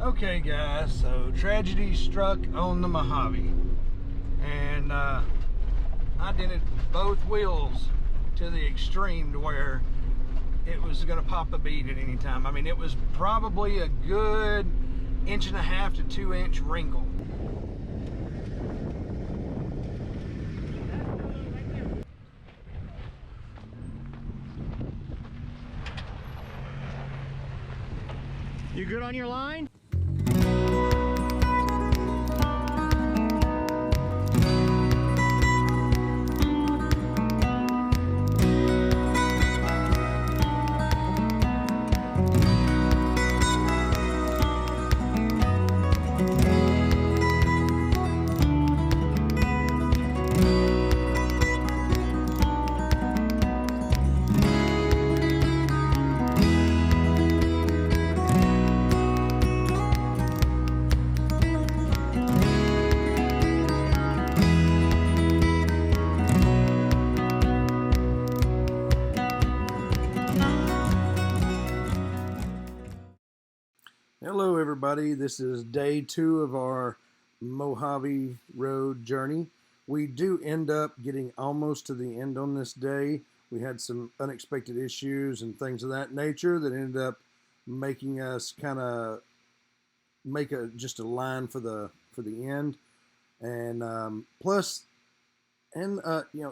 Okay guys, so tragedy struck on the Mojave, and I dented both wheels to the extreme to where it was going to pop a bead at any time. I mean, it was probably a good 1.5 to 2 inch wrinkle. You good on your line? Hello everybody, this is day 2 of our Mojave Road journey. We do end up getting almost to the end on this day. We had some unexpected issues and things of that nature that ended up making us kind of make just a line for the end. And plus, and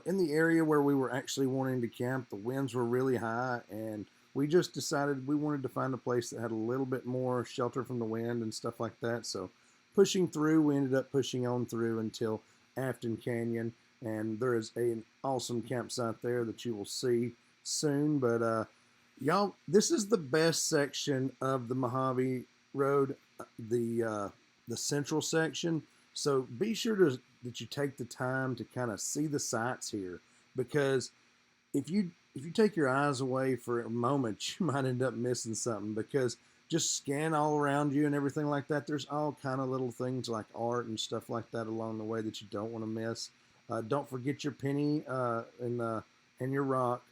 in the area where we were actually wanting to camp, the winds were really high, and we just decided we wanted to find a place that had a little bit more shelter from the wind and stuff like that. So pushing through, we ended up pushing on through until Afton Canyon, and there is an awesome campsite there that you will see soon. But y'all, this is the best section of the Mojave Road, the central section. So be sure that you take the time to kind of see the sights here, because if you take your eyes away for a moment, you might end up missing something, because just scan all around you and everything like that. There's all kind of little things like art and stuff like that along the way that you don't want to miss. Don't forget your penny and your rock,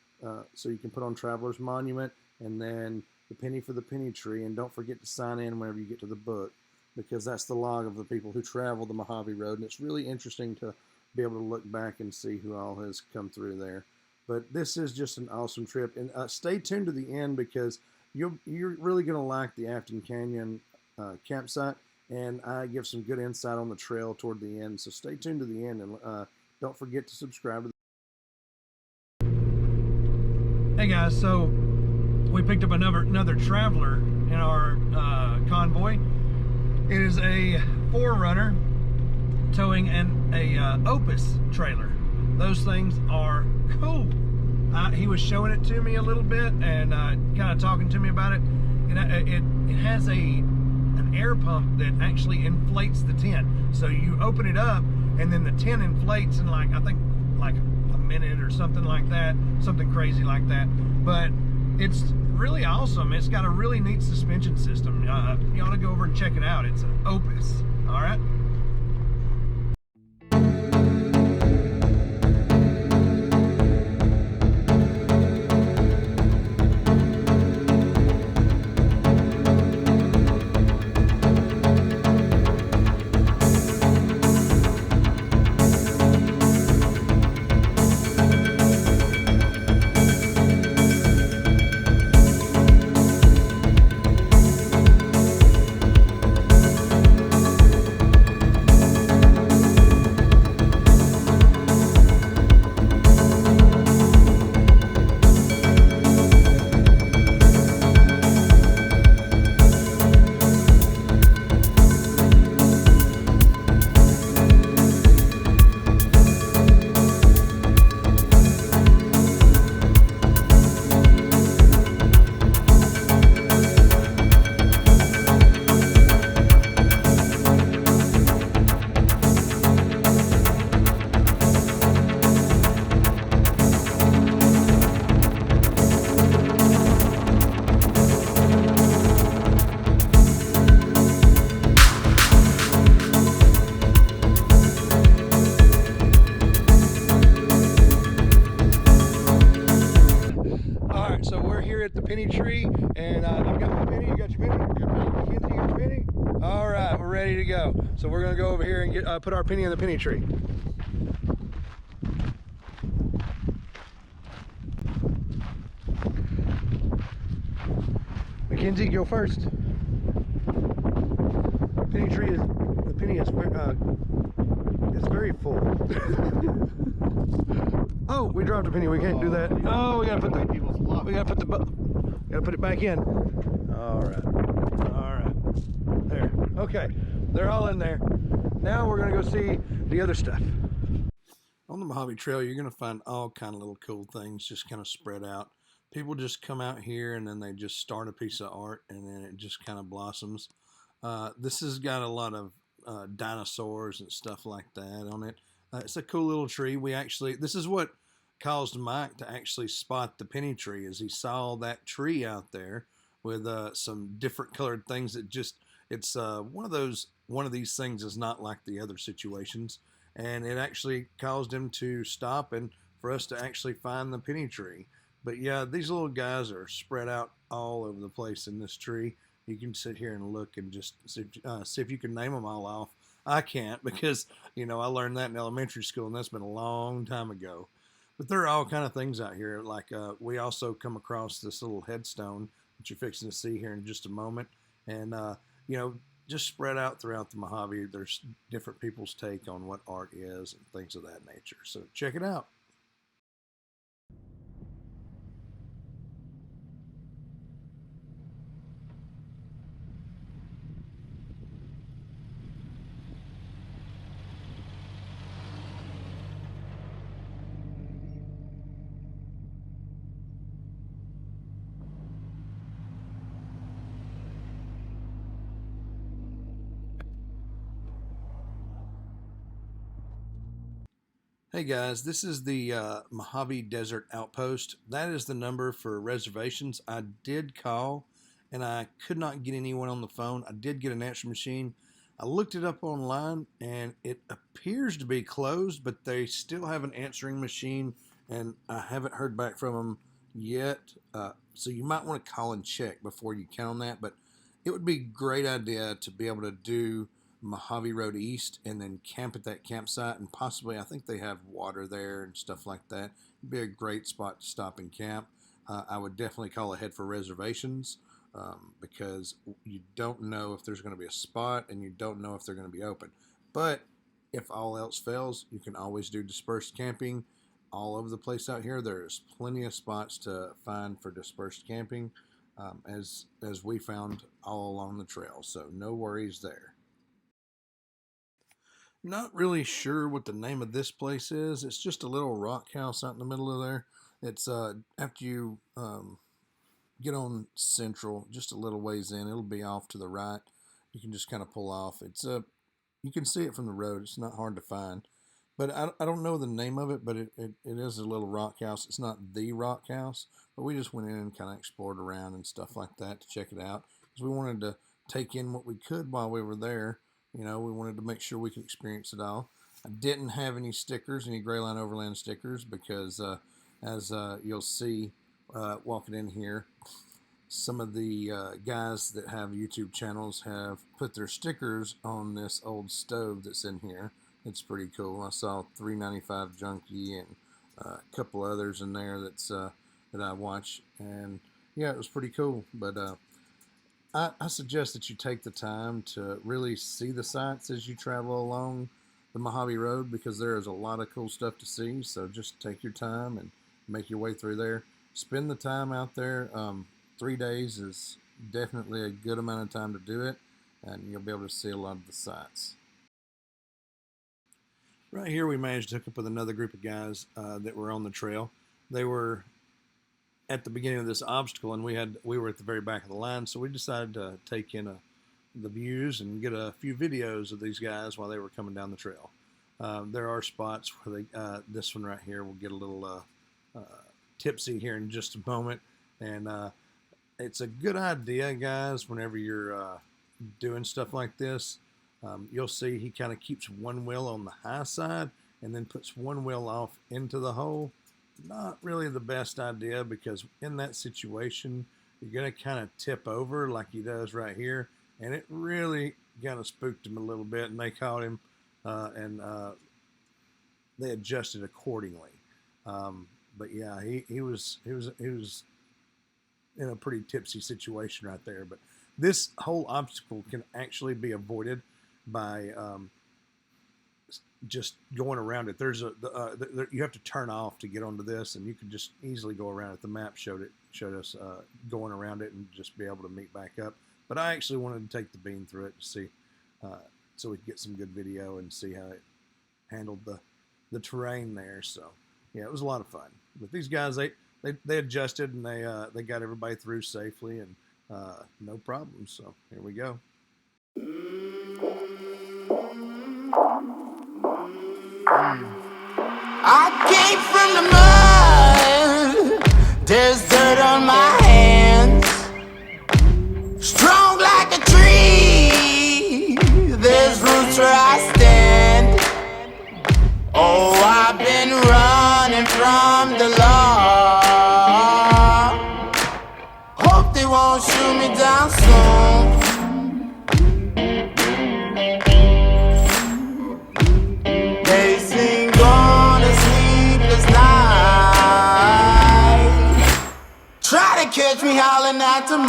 so you can put on Traveler's Monument, and then the penny for the penny tree. And don't forget to sign in whenever you get to the book, because that's the log of the people who travel the Mojave Road. And it's really interesting to be able to look back and see who all has come through there. But this is just an awesome trip, and stay tuned to the end, because you're really going to like the Afton Canyon campsite, and I give some good insight on the trail toward the end. So stay tuned to the end, and don't forget to subscribe to Hey guys, so we picked up another traveler in our convoy. It is a 4Runner towing a Opus trailer. Those things are cool. He was showing it to me a little bit and kind of talking to me about it. It has an air pump that actually inflates the tent. So you open it up, and then the tent inflates in I think a minute or something like that, something crazy like that. But it's really awesome. It's got a really neat suspension system. You ought to go over and check it out. It's an Opus. All right. ready to go. So we're gonna go over here and get, put our penny in the penny tree. Mackenzie, go first. Penny tree is, the penny is it's very full. Oh, we dropped a penny. We can't do that. Oh, we gotta put it back in. All right. There. Okay, they're all in there. Now we're gonna go see the other stuff. On the Mojave Trail, you're gonna find all kind of little cool things just kind of spread out. People just come out here and then they just start a piece of art and then it just kind of blossoms. This has got a lot of dinosaurs and stuff like that on it. It's a cool little tree. This is what caused Mike to actually spot the penny tree, is he saw that tree out there with some different colored things that it's one of these things is not like the other situations, and it actually caused him to stop and for us to actually find the penny tree. But yeah, these little guys are spread out all over the place in this tree. You can sit here and look and just see if you can name them all off. I can't because, I learned that in elementary school, and that's been a long time ago. But there are all kind of things out here. Like we also come across this little headstone that you're fixing to see here in just a moment. And, just spread out throughout the Mojave, there's different people's take on what art is and things of that nature. So check it out. Hey guys, this is the Mojave Desert Outpost. That is the number for reservations. I did call and I could not get anyone on the phone. I did get an answering machine. I looked it up online and it appears to be closed, but they still have an answering machine and I haven't heard back from them yet. So you might want to call and check before you count on that, but it would be a great idea to be able to do Mojave Road East and then camp at that campsite, and possibly I think they have water there and stuff like that. It'd be a great spot to stop and camp. I would definitely call ahead for reservations because you don't know if there's going to be a spot and you don't know if they're going to be open. But if all else fails, you can always do dispersed camping all over the place out here. There's plenty of spots to find for dispersed camping, as we found all along the trail. So no worries there. Not really sure what the name of this place is. It's just a little rock house out in the middle of there. It's after you get on Central, just a little ways in, it'll be off to the right. You can just kind of pull off. You can see it from the road. It's not hard to find. But I don't know the name of it, but it is a little rock house. It's not the rock house, but we just went in and kind of explored around and stuff like that to check it out. Because we wanted to take in what we could while we were there. We wanted to make sure we could experience it all. I didn't have any stickers, any GrayLine Overland stickers, because as you'll see walking in here, some of the guys that have YouTube channels have put their stickers on this old stove that's in here. It's pretty cool. I saw 395 Junkie and a couple others in there that I watch, and yeah, it was pretty cool. But I suggest that you take the time to really see the sights as you travel along the Mojave Road, because there is a lot of cool stuff to see. So just take your time and make your way through there. Spend the time out there. 3 days is definitely a good amount of time to do it, and you'll be able to see a lot of the sights. Right here we managed to hook up with another group of guys that were on the trail. They were at the beginning of this obstacle, and we were at the very back of the line, so we decided to take in the views and get a few videos of these guys while they were coming down the trail. There are spots where this one right here will get a little tipsy here in just a moment, and it's a good idea, guys, whenever you're doing stuff like this. You'll see he kind of keeps one wheel on the high side and then puts one wheel off into the hole. Not really the best idea, because in that situation, you're going to kind of tip over like he does right here, and it really kind of spooked him a little bit, and they caught him, and they adjusted accordingly. But yeah, he was in a pretty tipsy situation right there. But this whole obstacle can actually be avoided by just going around it. There's you have to turn off to get onto this, and you can just easily go around it. The map showed us going around it and just be able to meet back up. But I actually wanted to take the bean through it to see, so we could get some good video and see how it handled the terrain there. So yeah, it was a lot of fun. But these guys, they adjusted, and they got everybody through safely, and no problem. So here we go. I came from the mud. There's dirt on my hands. Strong like a tree. There's roots where I stand. Oh, I've been running from the law. Hope they won't shoot me down soon. They sing on a sleepless night. Try to catch me howling at the moon.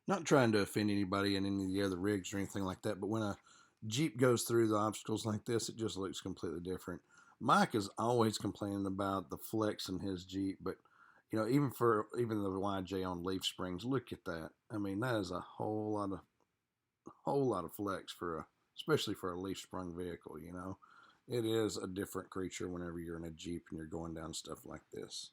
Not trying to offend anybody in any of the other rigs or anything like that, but when a Jeep goes through the obstacles like this, it just looks completely different. Mike is always complaining about the flex in his Jeep, but you know, even the YJ on leaf springs, look at that. I mean, that is a whole lot of flex especially for a leaf sprung vehicle. You know, it is a different creature whenever you're in a Jeep and you're going down stuff like this.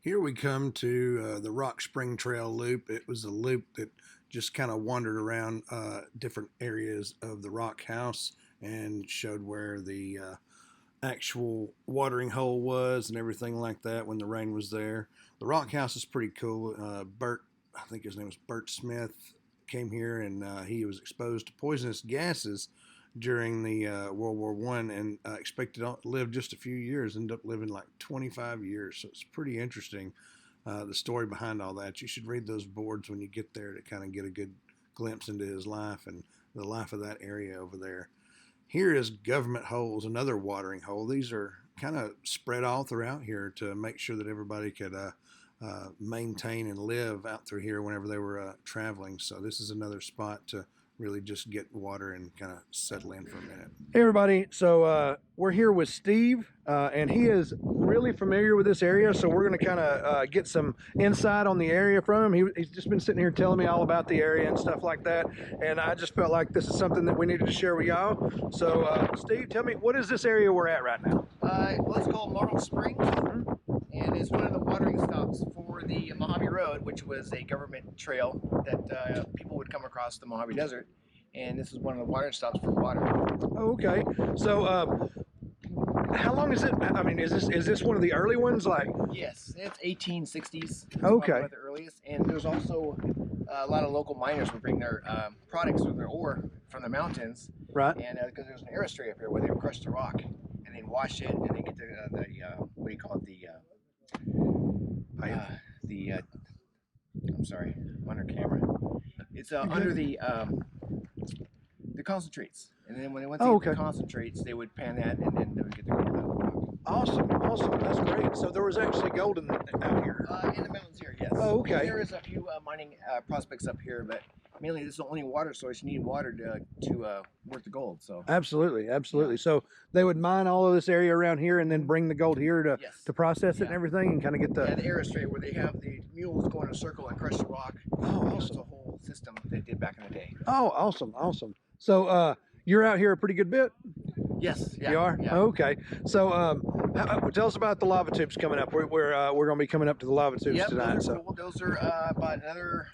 Here we come to the Rock Spring Trail loop. It was a loop that just kind of wandered around different areas of the rock house and showed where the actual watering hole was and everything like that when the rain was there. The rock house is pretty cool. Bert, I think his name was Bert Smith, came here and he was exposed to poisonous gases during the World War One and expected to live just a few years, ended up living like 25 years. So it's pretty interesting, the story behind all that. You should read those boards when you get there to kind of get a good glimpse into his life and the life of that area over there. Here is Government Holes, another watering hole. These are kind of spread all throughout here to make sure that everybody could maintain and live out through here whenever they were traveling. So this is another spot to really just get water and kind of settle in for a minute. Hey everybody, so we're here with Steve and he is really familiar with this area, so we're going to kind of get some insight on the area from him. He's just been sitting here telling me all about the area and stuff like that, and I just felt like this is something that we needed to share with y'all. So Steve, tell me, what is this area we're at right now? Well, it's called Myrtle Springs, and it's one of the watering stops for the Mojave Road, which was a government trail that people would come across the Mojave Desert, and this is one of the watering stops for water. Oh, okay. So how long is it? I mean, is this one of the early ones? Like, yes, it's 1860s. It's okay. one of the earliest, and there's also a lot of local miners would bring their products or their ore from the mountains, Right. And because there's an aerostray up here where they would crush the rock and then wash it and then get the what do you call it, I'm sorry, I'm under camera. It's under the concentrates, and then when they went to get the concentrates, they would pan that, and then they would get the gold out of the rock. Awesome, that's great. So there was actually gold out here. In the mountains here, yes. Oh, okay. There is a few mining prospects up here, but mainly this is the only water source. You need water to work the gold. So absolutely. So they would mine all of this area around here and then bring the gold here to process it and everything, and kind of get the aerostray where they have the mules go in a circle and crush the rock. Oh, awesome. It's a whole system they did back in the day. Oh, awesome. So you're out here a pretty good bit? Yes. Yeah, you are? Yeah. Okay. So tell us about the lava tubes coming up. We're going to be coming up to the lava tubes tonight. Those are cool. Those are about another,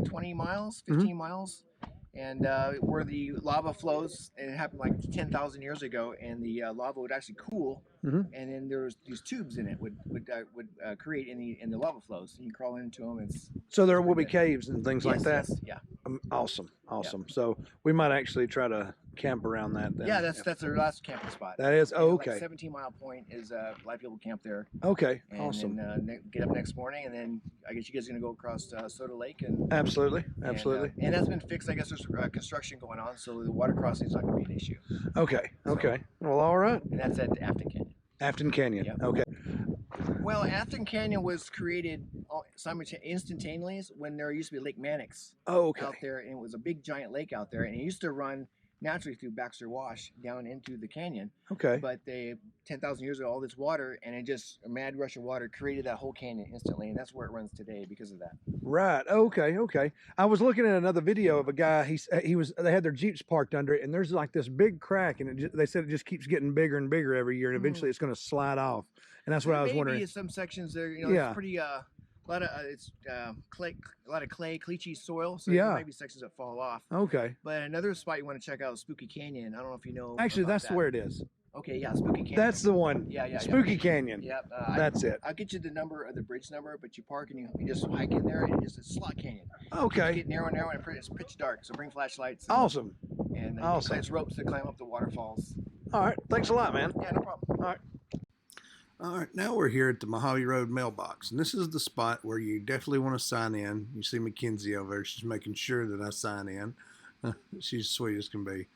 20 miles, 15 miles. And where the lava flows, and it happened like 10,000 years ago, and the lava would actually cool, and then there was these tubes in it would create in the lava flows, and you crawl into them. So there will be caves and things like that. Yes, yeah. Awesome. So we might actually try to camp around that then. Yeah, that's our last camping spot. That is okay. Like 17 Mile Point is a lot of people camp there. Okay, and awesome. Then get up next morning, and then I guess you guys are gonna go across Soda Lake and absolutely. And that's been fixed. I guess there's construction going on, so the water crossing is not gonna be an issue. Okay. Well, all right. And that's at Afton Canyon. Afton Canyon. Yep. Okay. Well, Afton Canyon was created instantaneously when there used to be Lake Mannix out there, and it was a big giant lake out there, and it used to run naturally through Baxter Wash down into the canyon. Okay. But 10,000 years ago, all this water, and it just, a mad rush of water created that whole canyon instantly, and that's where it runs today because of that. Right. Okay. I was looking at another video of a guy. They had their Jeeps parked under it, and there's like this big crack, and they said it just keeps getting bigger and bigger every year, and eventually it's going to slide off. And that's what I was wondering. Maybe some sections there, it's pretty a lot of clay, a lot of clay, cleachy soil. So there might be sections that fall off. Okay. But another spot you want to check out is Spooky Canyon. I don't know if you know. Actually, that's where it is. Okay, yeah, Spooky Canyon. That's the one. Yeah. Spooky Canyon. Yep. That's it. I'll get you the number of the bridge number, but you park and you just hike in there, and it's a slot canyon. Okay. It's get narrow, and it's pitch dark. So bring flashlights. Awesome. And there's ropes to climb up the waterfalls. All right. Thanks a lot, man. Yeah, no problem. All right, now we're here at the Mojave Road mailbox, and this is the spot where you definitely want to sign in. You see Mackenzie over there. She's making sure that I sign in. She's sweet as can be.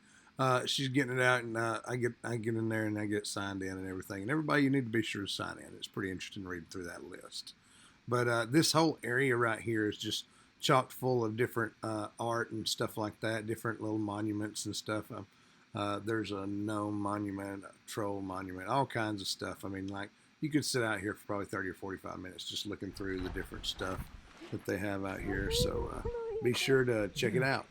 She's getting it out, and I get in there and I get signed in and everything. And everybody, you need to be sure to sign in. It's pretty interesting reading through that list. But this whole area right here is just chock full of different art and stuff like that, different little monuments and stuff. There's a gnome monument, a troll monument, all kinds of stuff. I mean, like, you could sit out here for probably 30 or 45 minutes just looking through the different stuff that they have out here. So be sure to check it out.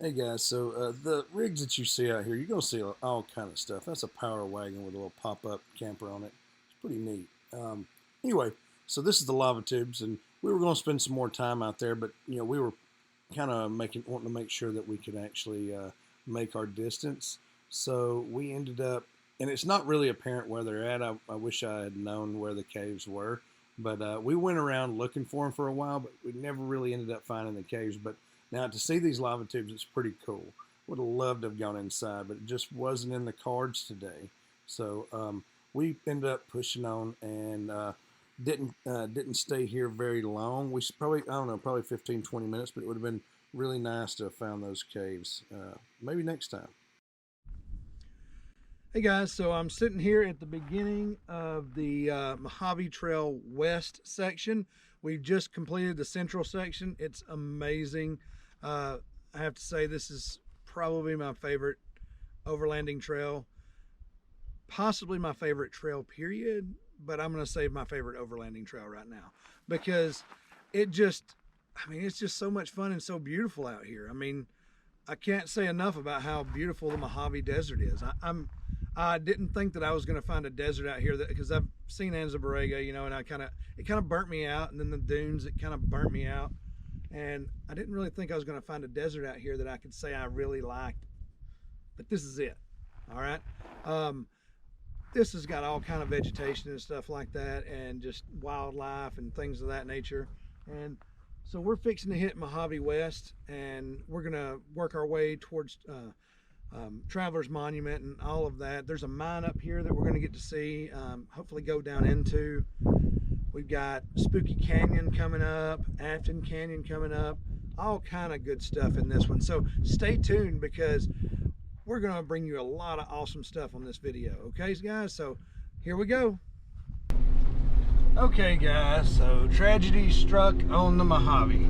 Hey guys, so the rigs that you see out here, you're gonna see all kind of stuff. That's a power wagon with a little pop-up camper on it. It's pretty neat. Anyway, so this is the lava tubes, and we were gonna spend some more time out there, but we were kind of wanting to make sure that we could actually make our distance. So we ended up, and it's not really apparent where they're at. I wish I had known where the caves were, but we went around looking for them for a while, but we never really ended up finding the caves. But now to see these lava tubes, it's pretty cool. Would have loved to have gone inside, but it just wasn't in the cards today. So we ended up pushing on and didn't stay here very long. We probably, I don't know, probably 15, 20 minutes, but it would have been really nice to have found those caves. Maybe next time. Hey guys, so I'm sitting here at the beginning of the Mojave Trail West section. We've just completed the central section. It's amazing. I have to say this is probably my favorite overlanding trail, possibly my favorite trail period, but I'm going to say my favorite overlanding trail right now because it's just so much fun and so beautiful out here. I mean, I can't say enough about how beautiful the Mojave Desert is. I didn't think that I was going to find a desert out here because I've seen Antelope, and it kind of burnt me out, and then the dunes, it kind of burnt me out, and I didn't really think I was going to find a desert out here that I could say I really liked, but this is it. All right. This has got all kind of vegetation and stuff like that, and just wildlife and things of that nature. And so we're fixing to hit Mojave West, and we're going to work our way towards Traveler's Monument and all of that. There's a mine up here that we're going to get to see, hopefully go down into. We've got Spooky Canyon coming up, Afton Canyon coming up, all kind of good stuff in this one. So stay tuned because we're going to bring you a lot of awesome stuff on this video. Okay, guys, so here we go. Okay, guys, so tragedy struck on the Mojave.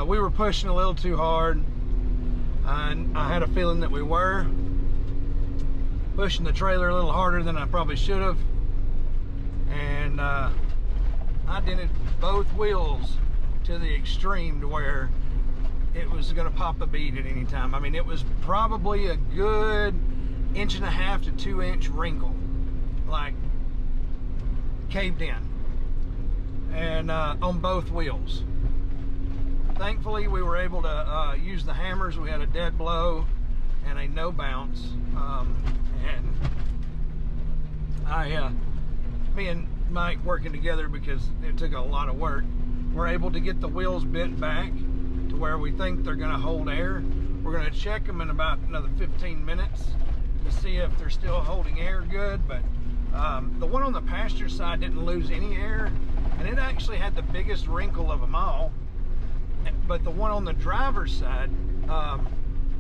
We were pushing a little too hard. I had a feeling that we were pushing the trailer a little harder than I probably should have, and I dented both wheels to the extreme to where it was going to pop a bead at any time. I mean, it was probably a good 1.5 to 2 inch wrinkle, like caved in, and on both wheels. Thankfully, we were able to use the hammers. We had a dead blow and a no bounce. And me and Mike working together because it took a lot of work, we're able to get the wheels bent back to where we think they're going to hold air. We're going to check them in about another 15 minutes to see if they're still holding air good. But the one on the pasture side didn't lose any air, and it actually had the biggest wrinkle of them all. But the one on the driver's side,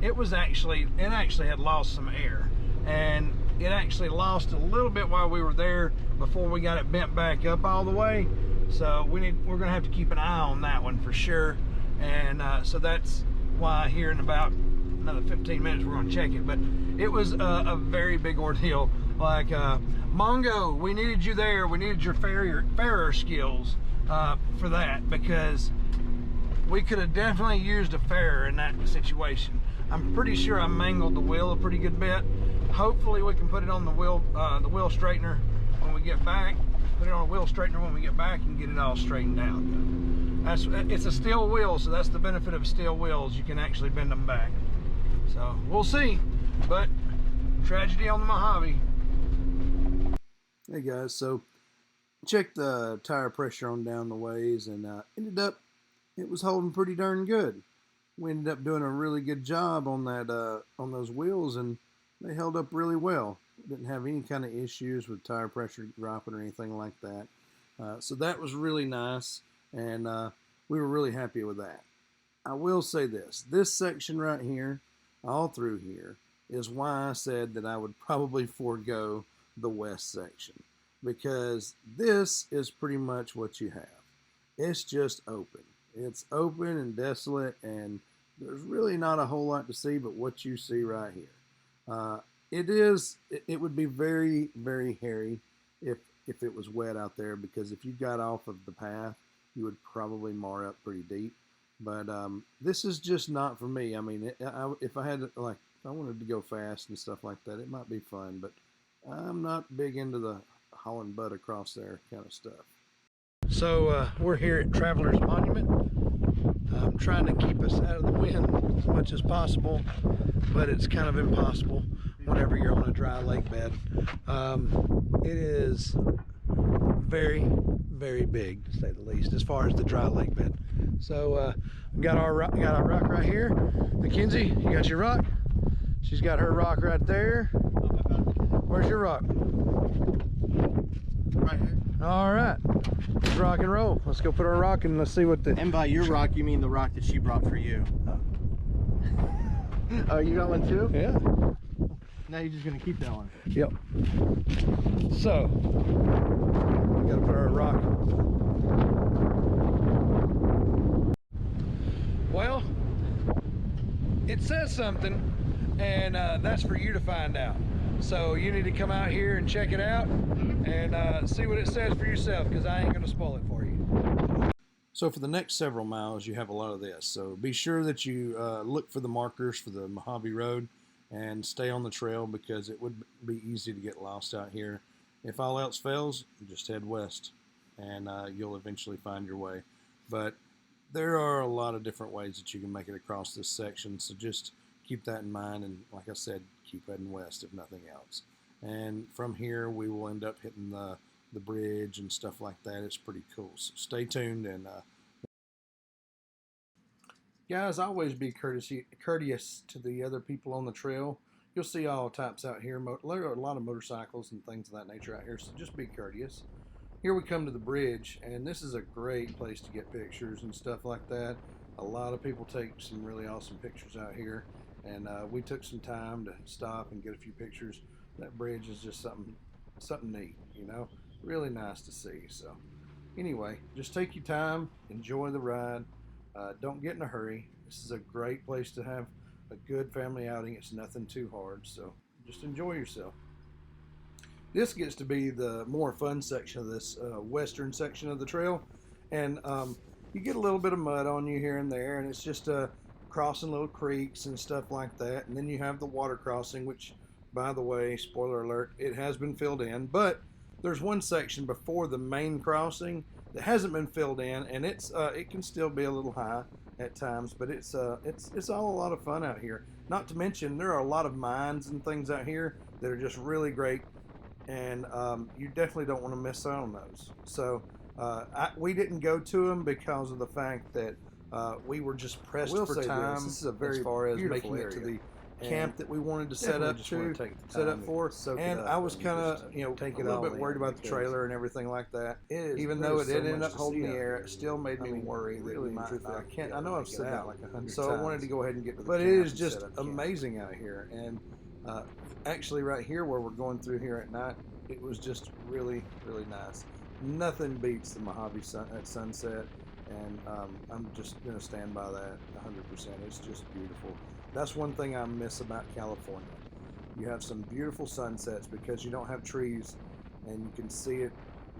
it actually had lost some air, and it actually lost a little bit while we were there before we got it bent back up all the way. So we're gonna have to keep an eye on that one for sure. And so that's why here in about another 15 minutes we're gonna check it. But it was a very big ordeal. Like Mongo, we needed you there. We needed your farrier skills for that, because we could have definitely used a farrier in that situation. I'm pretty sure I mangled the wheel a pretty good bit. Hopefully we can put it on the wheel straightener when we get back. Put it on a wheel straightener when we get back and get it all straightened out. It's a steel wheel, so that's the benefit of steel wheels. You can actually bend them back. So we'll see. But tragedy on the Mojave. Hey guys, so checked the tire pressure on down the ways, and ended up it was holding pretty darn good. We ended up doing a really good job on that on those wheels, and they held up really well. Didn't have any kind of issues with tire pressure dropping or anything like that. So that was really nice, and we were really happy with that. I will say this section right here, all through here, is why I said that I would probably forego the west section, because this is pretty much what you have. It's just open. It's open and desolate, and there's really not a whole lot to see but what you see right here. It would be very, very hairy if it was wet out there, because if you got off of the path, you would probably mar up pretty deep. But this is just not for me. I mean, if I had like, if I wanted to go fast and stuff like that, it might be fun. But I'm not big into the hauling butt across there kind of stuff. So we're here at Traveler's Monument. I'm trying to keep us out of the wind as much as possible, but it's kind of impossible whenever you're on a dry lake bed. It is very, very big, to say the least, as far as the dry lake bed. So we got our rock right here. Mackenzie, you got your rock? She's got her rock right there. Where's your rock? Right here. All right, let's rock and roll. Let's go put our rock and let's see what the... And by your rock, you mean the rock that she brought for you. Oh, you got one too? Yeah. Now you're just gonna keep that one. Yep. So, we gotta put our rock. Well, it says something, and that's for you to find out. So you need to come out here and check it out and see what it says for yourself, because I ain't gonna spoil it for you. So for the next several miles, you have a lot of this. So be sure that you look for the markers for the Mojave Road and stay on the trail, because it would be easy to get lost out here. If all else fails, just head west and you'll eventually find your way. But there are a lot of different ways that you can make it across this section, so just keep that in mind, and like I said, keep heading west if nothing else. And from here we will end up hitting the bridge and stuff like that. It's pretty cool, so stay tuned. And guys, always be courteous to the other people on the trail. You'll see all types out here. There are a lot of motorcycles and things of that nature out here, so just be courteous. Here we come to the bridge, and this is a great place to get pictures and stuff like that. A lot of people take some really awesome pictures out here, and we took some time to stop and get a few pictures. That bridge is just something neat, you know, really nice to see. So anyway, just take your time, enjoy the ride. Don't get in a hurry. This is a great place to have a good family outing. It's nothing too hard, so just enjoy yourself. This gets to be the more fun section of this western section of the trail, and you get a little bit of mud on you here and there, and it's just crossing little creeks and stuff like that. And then you have the water crossing, which, by the way, spoiler alert, it has been filled in, but there's one section before the main crossing that hasn't been filled in, and it can still be a little high at times, but it's all a lot of fun out here. Not to mention, there are a lot of mines and things out here that are just really great, and you definitely don't want to miss out on those. So we didn't go to them because of the fact that we were just pressed for time. This is a very, as far as making it to the camp that we wanted to set up for, and I was kind of a little bit worried about the trailer and everything like that. Even though it did end up holding the air, it still made me worry that we might not. I know I've said that like 100 times, so I wanted to go ahead and get to the camp. But it is just amazing out here, and actually right here where we're going through here at night, it was just really, really nice. Nothing beats the Mojave at sunset, and I'm just going to stand by that 100%. It's just beautiful. That's one thing I miss about California. You have some beautiful sunsets because you don't have trees, and you can see it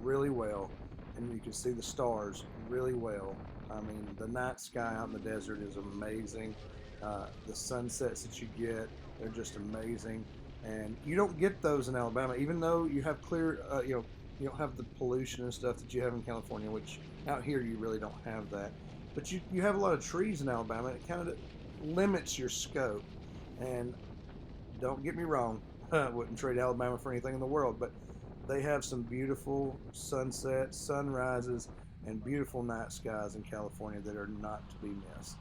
really well, and you can see the stars really well. I mean, the night sky out in the desert is amazing. The sunsets that you get, they're just amazing, and you don't get those in Alabama, even though you have clear, you don't have the pollution and stuff that you have in California, which out here you really don't have that. But you have a lot of trees in Alabama. It kind of limits your scope. And don't get me wrong, I wouldn't trade Alabama for anything in the world, but they have some beautiful sunsets, sunrises, and beautiful night skies in California that are not to be missed.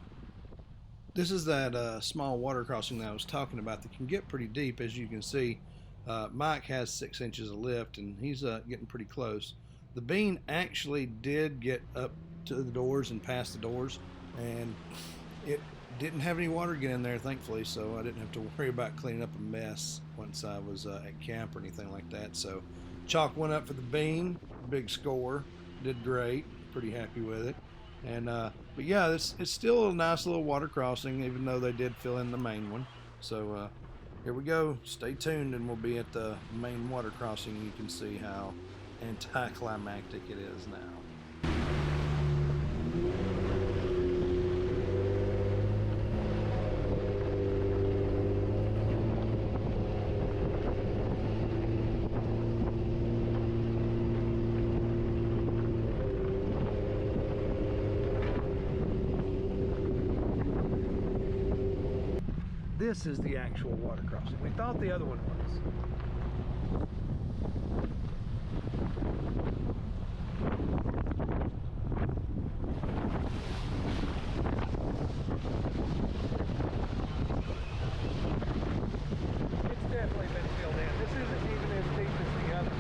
This is that small water crossing that I was talking about that can get pretty deep. As you can see, Mike has 6 inches of lift, and he's getting pretty close. The bean actually did get up to the doors and past the doors, and it didn't have any water get in there, thankfully, so I didn't have to worry about cleaning up a mess once I was at camp or anything like that. So chalk went up for the bean, big score, did great, pretty happy with it. And but yeah, it's still a nice little water crossing, even though they did fill in the main one. So here we go. Stay tuned, and we'll be at the main water crossing. You can see how anticlimactic it is now. this is the actual water crossing. We thought the other one was. It's definitely been filled in. This isn't even as deep as the other.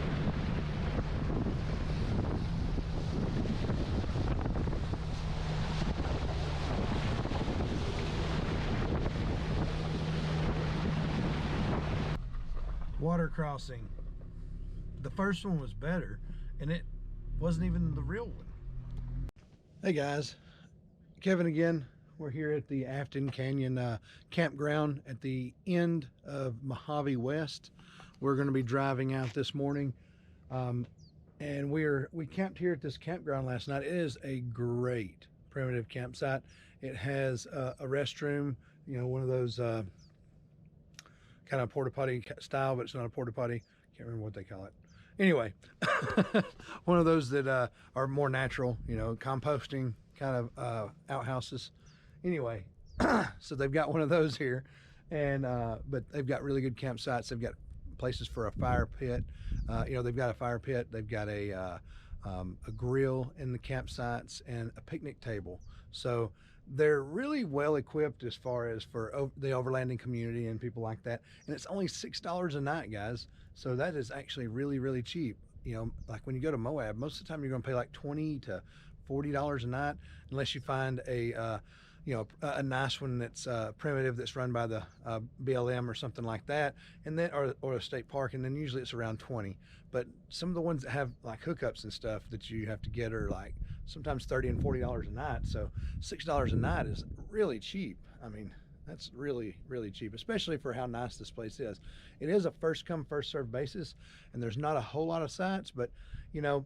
Water crossing. The first one was better, and it wasn't even the real one. Hey guys, Kevin again. We're here at the Afton Canyon campground at the end of Mojave West. We're going to be driving out this morning, and we camped here at this campground last night. It is a great primitive campsite. It has a restroom, you know, one of those kind of porta potty style, but it's not a porta potty. Can't remember what they call it. Anyway, one of those that are more natural, you know, composting kind of outhouses. Anyway, so they've got one of those here, and but they've got really good campsites. They've got places for a fire pit. You know, they've got a fire pit. They've got a grill in the campsites and a picnic table. So they're really well equipped as far as for the overlanding community and people like that. And it's only $6 a night, guys. So that is actually really, really cheap. You know, like when you go to Moab, most of the time you're going to pay like $20 to $40 a night, unless you find a you know, a nice one that's primitive, that's run by the BLM or something like that, and then or a state park, and then usually it's around 20. But some of the ones that have like hookups and stuff that you have to get are like sometimes $30 and $40 a night. So $6 a night is really cheap. I mean, that's really, really cheap, especially for how nice this place is. It is a first come, first served basis, and there's not a whole lot of sites, but you know,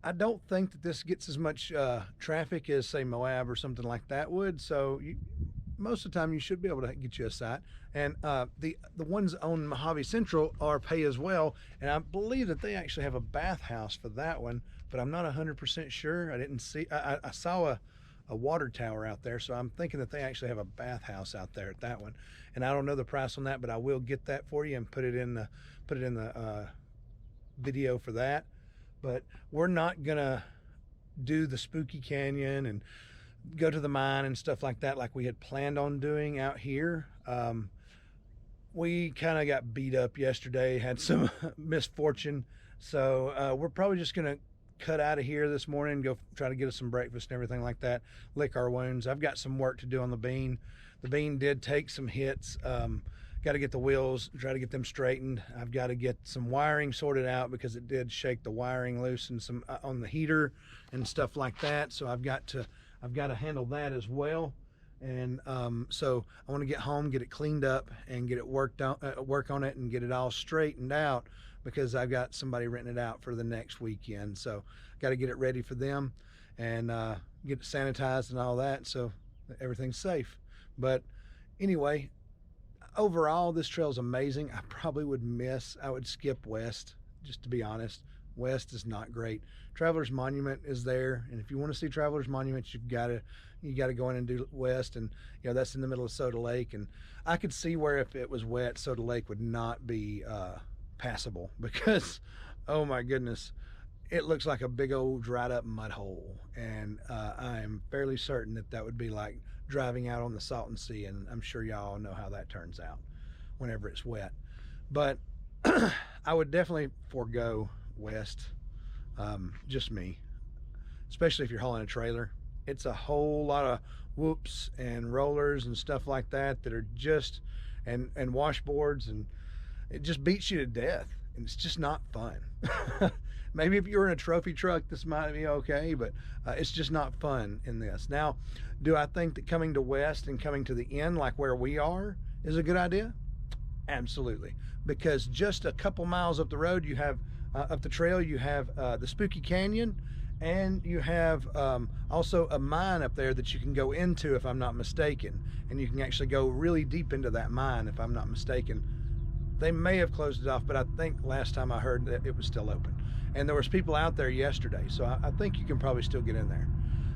I don't think that this gets as much traffic as say Moab or something like that would. So most of the time you should be able to get you a site. And the ones on Mojave Central are pay as well. And I believe that they actually have a bathhouse for that one, but I'm not 100% sure. I didn't see, I saw a water tower out there. So I'm thinking that they actually have a bathhouse out there at that one. And I don't know the price on that, but I will get that for you and put it in the video for that. But we're not gonna do the spooky canyon and go to the mine and stuff like that like we had planned on doing out here. We kind of got beat up yesterday, had some misfortune, so we're probably just gonna cut out of here this morning, go try to get us some breakfast and everything like that, lick our wounds. I've got some work to do on the bean. The bean did take some hits. Got to get the wheels, try to get them straightened. I've got to get some wiring sorted out because it did shake the wiring loose and some on the heater and stuff like that. So I've got to handle that as well. And so I want to get home, get it cleaned up, and get it work on it and get it all straightened out, because I've got somebody renting it out for the next weekend. So got to get it ready for them and get it sanitized and all that, so everything's safe. But anyway, overall, this trail is amazing. I would skip west, just to be honest. West is not great. Traveler's Monument is there, and if you want to see Traveler's Monument, you got to go in and do west, and you know that's in the middle of Soda Lake. And I could see where if it was wet, Soda Lake would not be passable, because oh my goodness, it looks like a big old dried up mud hole, and I am fairly certain that would be like driving out on the Salton Sea, and I'm sure y'all know how that turns out whenever it's wet. But I would definitely forego west, just me, especially if you're hauling a trailer. It's a whole lot of whoops and rollers and stuff like that are just and washboards, and it just beats you to death, and it's just not fun. Maybe if you're in a trophy truck, this might be okay, but it's just not fun in this. Now, do I think that coming to west and coming to the end, like where we are, is a good idea? Absolutely, because just a couple miles up the road, you have up the trail, you have the Spooky Canyon, and you have also a mine up there that you can go into, if I'm not mistaken, and you can actually go really deep into that mine, if I'm not mistaken. They may have closed it off, but I think last time I heard that it was still open, and there was people out there yesterday, so I think you can probably still get in there.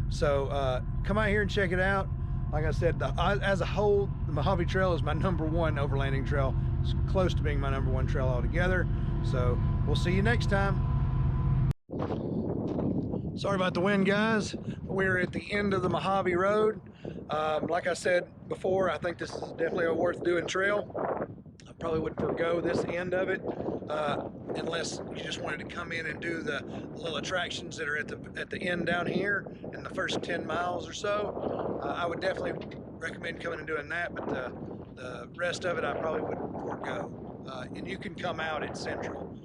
So come out here and check it out. like I said, as a whole, the Mojave Trail is my #1 overlanding trail. It's close to being my #1 trail altogether. So we'll see you next time. Sorry about the wind, guys. We're at the end of the Mojave Road. Like I said before, I think this is definitely a worth doing trail. I probably would forego this end of it unless you just wanted to come in and do the little attractions that are at the end down here in the first 10 miles or so. I would definitely recommend coming and doing that, but the rest of it I probably would forego. And you can come out at Central,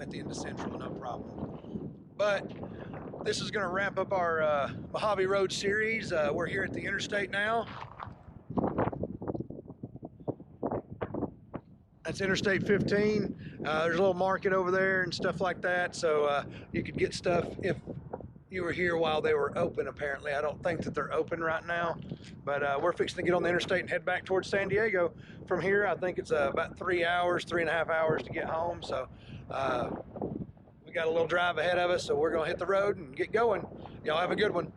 at the end of Central, no problem. But this is going to wrap up our Mojave Road series. We're here at the interstate now. That's Interstate 15. There's a little market over there and stuff like that, so you could get stuff if you were here while they were open, apparently. I don't think that they're open right now, but we're fixing to get on the interstate and head back towards San Diego. From here, I think it's about 3 hours, 3.5 hours to get home, so we got a little drive ahead of us, so we're going to hit the road and get going. Y'all have a good one.